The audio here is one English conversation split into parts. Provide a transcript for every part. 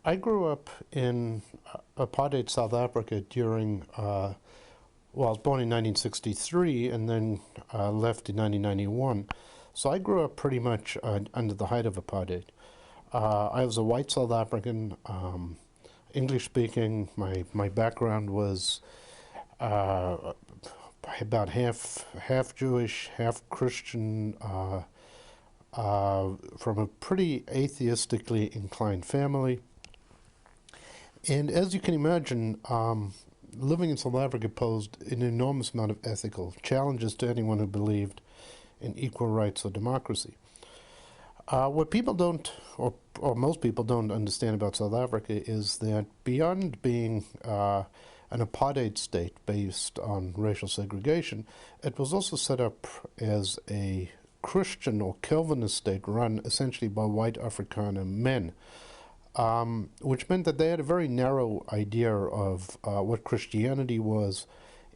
I grew up in apartheid South Africa during, well, I was born in 1963 and then left in 1991. So I grew up pretty much under the height of apartheid. I was a white South African, English speaking. My background was uh, about half Jewish, half Christian, from a pretty atheistically inclined family. And as you can imagine, living in South Africa posed an enormous amount of ethical challenges to anyone who believed in equal rights or democracy. What people don't, or most people don't understand about South Africa is that beyond being an apartheid state based on racial segregation, it was also set up as a Christian or Calvinist state run essentially by white Afrikaner men, which meant that they had a very narrow idea of what Christianity was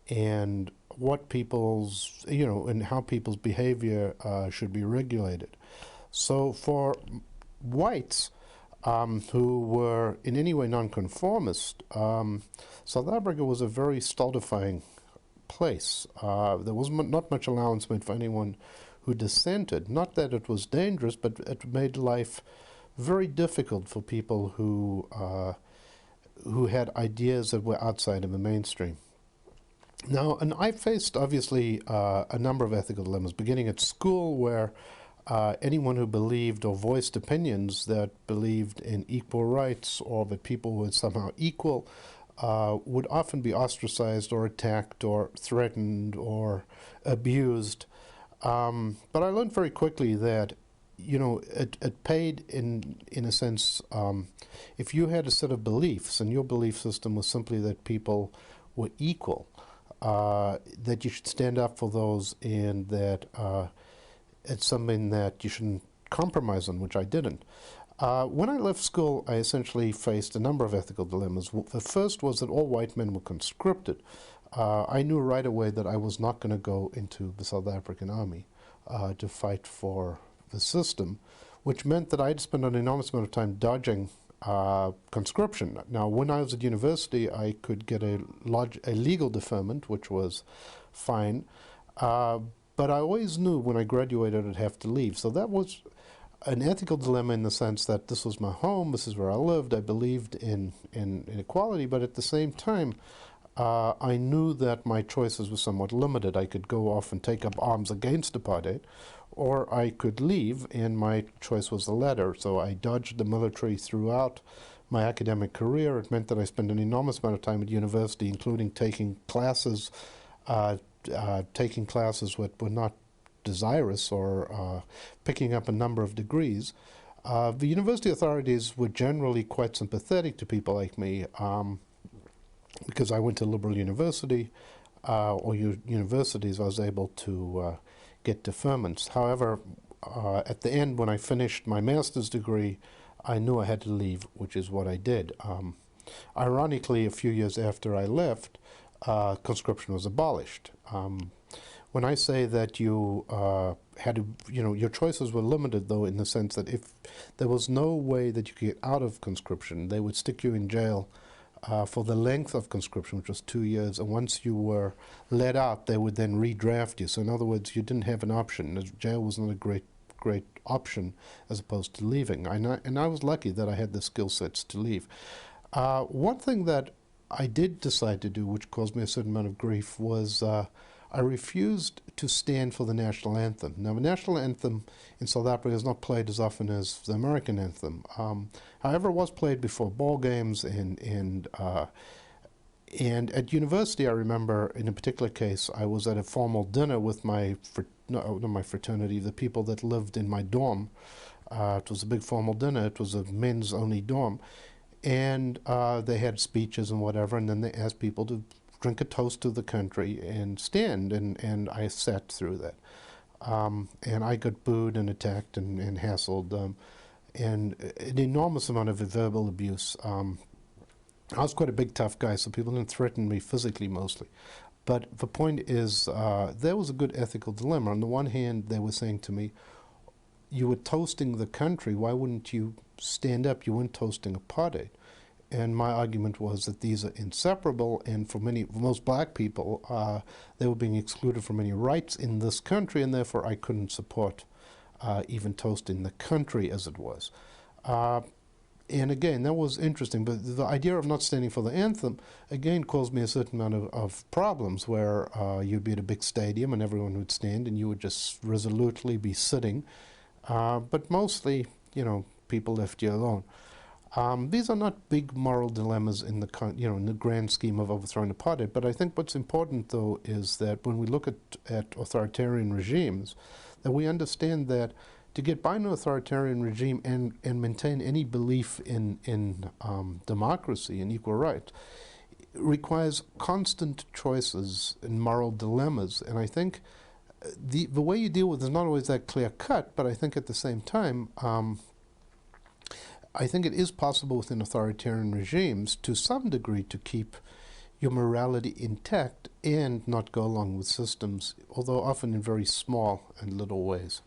and what people's, and how people's behavior should be regulated. So for whites who were in any way nonconformist, South Africa was a very stultifying place. There was not much allowance made for anyone who dissented. Not that it was dangerous, but it made life very difficult for people who had ideas that were outside of the mainstream. Now, and I faced obviously a number of ethical dilemmas, beginning at school, where anyone who believed or voiced opinions that believed in equal rights or that people were somehow equal would often be ostracized or attacked or threatened or abused. But I learned very quickly that it paid in a sense, if you had a set of beliefs and your belief system was simply that people were equal, that you should stand up for those, and that it's something that you shouldn't compromise on, which I didn't. When I left school, I essentially faced a number of ethical dilemmas. The first was that all white men were conscripted. I knew right away that I was not going to go into the South African army to fight for the system, which meant that I had to spend an enormous amount of time dodging conscription. Now, when I was at university, I could get a legal deferment, which was fine, but I always knew when I graduated I'd have to leave. So that was an ethical dilemma in the sense that this was my home, this is where I lived, I believed in equality, but at the same time, I knew that my choices were somewhat limited. I could go off and take up arms against apartheid, or I could leave, and my choice was the latter. So I dodged the military throughout my academic career. It meant that I spent an enormous amount of time at university, including taking classes that were not desirous, or picking up a number of degrees. The university authorities were generally quite sympathetic to people like me, because I went to liberal university, or universities, I was able to get deferments. However, at the end, when I finished my master's degree, I knew I had to leave, which is what I did. Ironically, a few years after I left, conscription was abolished. When I say that you had to, your choices were limited, though, in the sense that if there was no way that you could get out of conscription, they would stick you in jail for the length of conscription, which was 2 years, and once you were let out, they would then redraft you. So in other words, you didn't have an option. Jail was not a great option as opposed to leaving. And I was lucky that I had the skill sets to leave. One thing that I did decide to do, which caused me a certain amount of grief, was I refused to stand for the national anthem. Now, the national anthem in South Africa is not played as often as the American anthem. However, it was played before ball games, and at university, I remember in a particular case, I was at a formal dinner with not my fraternity, the people that lived in my dorm. It was a big formal dinner. It was a men's-only dorm. And they had speeches and whatever, and then they asked people to drink a toast to the country and stand, and I sat through that. And I got booed and attacked and hassled, and an enormous amount of verbal abuse. I was quite a big, tough guy, so people didn't threaten me physically mostly. But the point is, there was a good ethical dilemma. On the one hand, they were saying to me, you were toasting the country, why wouldn't you stand up? You weren't toasting apartheid. And my argument was that these are inseparable, and for most black people, they were being excluded from any rights in this country, and therefore I couldn't support even toasting the country as it was. And again, that was interesting, but the idea of not standing for the anthem, again, caused me a certain amount of problems, where you'd be at a big stadium and everyone would stand and you would just resolutely be sitting. But mostly, people left you alone. These are not big moral dilemmas in the in the grand scheme of overthrowing apartheid. But I think what's important, though, is that when we look at authoritarian regimes, that we understand that to get by an authoritarian regime and maintain any belief in democracy and equal rights requires constant choices and moral dilemmas. And I think the way you deal with it is not always that clear cut. But I think at the same time, I think it is possible within authoritarian regimes to some degree to keep your morality intact and not go along with systems, although often in very small and little ways.